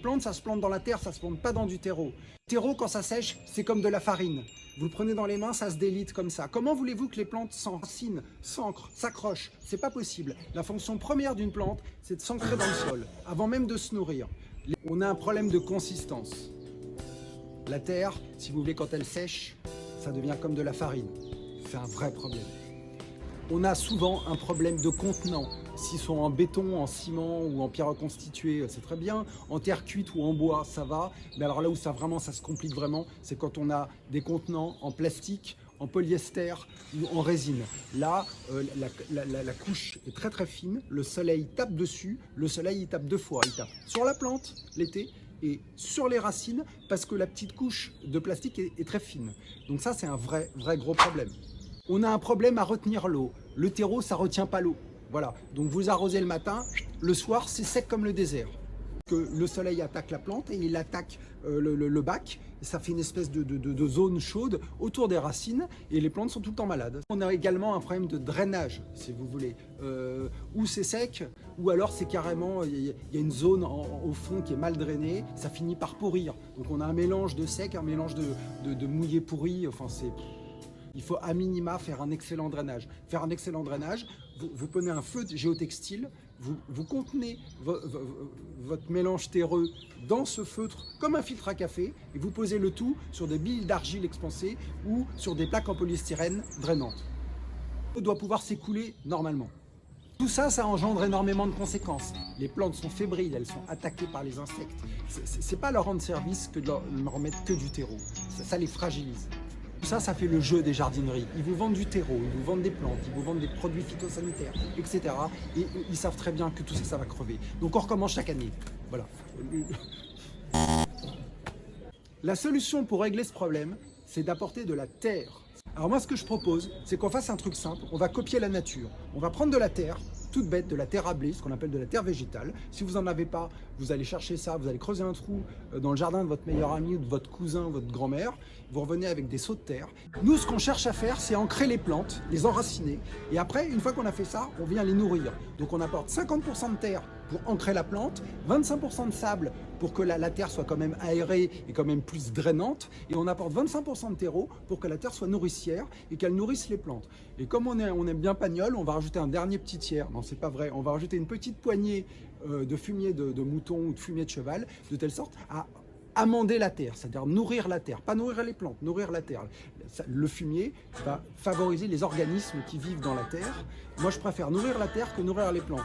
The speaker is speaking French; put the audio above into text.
plantes, ça se plante dans la terre, ça se plante pas dans du terreau. Le terreau, quand ça sèche, c'est comme de la farine. Vous le prenez dans les mains, ça se délite comme ça. Comment voulez-vous que les plantes s'enracinent, s'ancrent, s'accrochent? C'est pas possible. La fonction première d'une plante, c'est de s'ancrer dans le sol, avant même de se nourrir. On a un problème de consistance. La terre, si vous voulez, quand elle sèche, ça devient comme de la farine. C'est un vrai problème. On a souvent un problème de contenant. S'ils sont en béton, en ciment ou en pierre reconstituée, c'est très bien. En terre cuite ou en bois, ça va. Mais alors là où ça se complique vraiment, c'est quand on a des contenants en plastique, en polyester ou en résine. Là, la couche est très très fine, le soleil tape dessus, le soleil il tape deux fois. Il tape sur la plante l'été et sur les racines parce que la petite couche de plastique est très fine. Donc ça, c'est un vrai gros problème. On a un problème à retenir l'eau. Le terreau, ça ne retient pas l'eau. Voilà. Donc vous arrosez le matin, le soir, c'est sec comme le désert. Que le soleil attaque la plante et il attaque le bac. Ça fait une espèce de zone chaude autour des racines et les plantes sont tout le temps malades. On a également un problème de drainage, si vous voulez. Ou c'est sec, ou alors c'est carrément, il y a une zone au fond qui est mal drainée, ça finit par pourrir. Donc on a un mélange de sec, un mélange de mouillé pourri, enfin c'est... Il faut à minima faire un excellent drainage. Faire un excellent drainage, vous prenez un feutre géotextile, vous contenez votre mélange terreux dans ce feutre comme un filtre à café et vous posez le tout sur des billes d'argile expansées ou sur des plaques en polystyrène drainantes. L'eau doit pouvoir s'écouler normalement. Tout ça, ça engendre énormément de conséquences. Les plantes sont fébriles, elles sont attaquées par les insectes. C'est pas leur rendre service que de leur mettre que du terreau. Ça les fragilise. Ça fait le jeu des jardineries. Ils vous vendent du terreau, ils vous vendent des plantes, ils vous vendent des produits phytosanitaires, etc. Et ils savent très bien que tout ça, ça va crever. Donc on recommence chaque année. Voilà. La solution pour régler ce problème, c'est d'apporter de la terre. Alors moi, ce que je propose, c'est qu'on fasse un truc simple. On va copier la nature. On va prendre de la terre, toute bête, de la terre à blé, ce qu'on appelle de la terre végétale. Si vous n'en avez pas, vous allez chercher ça, vous allez creuser un trou dans le jardin de votre meilleur ami ou de votre cousin, votre grand-mère. Vous revenez avec des seaux de terre. Nous, ce qu'on cherche à faire, c'est ancrer les plantes, les enraciner. Et après, une fois qu'on a fait ça, on vient les nourrir. Donc on apporte 50% de terre pour ancrer la plante, 25% de sable pour que la terre soit quand même aérée et quand même plus drainante, et on apporte 25% de terreau pour que la terre soit nourricière et qu'elle nourrisse les plantes. Et comme on aime bien pagnol, on va rajouter un dernier petit tiers. Non, c'est pas vrai. On va rajouter une petite poignée de fumier de mouton ou de fumier de cheval, de telle sorte à amender la terre, c'est-à-dire nourrir la terre, pas nourrir les plantes, nourrir la terre. Le fumier va favoriser les organismes qui vivent dans la terre. Moi, je préfère nourrir la terre que nourrir les plantes.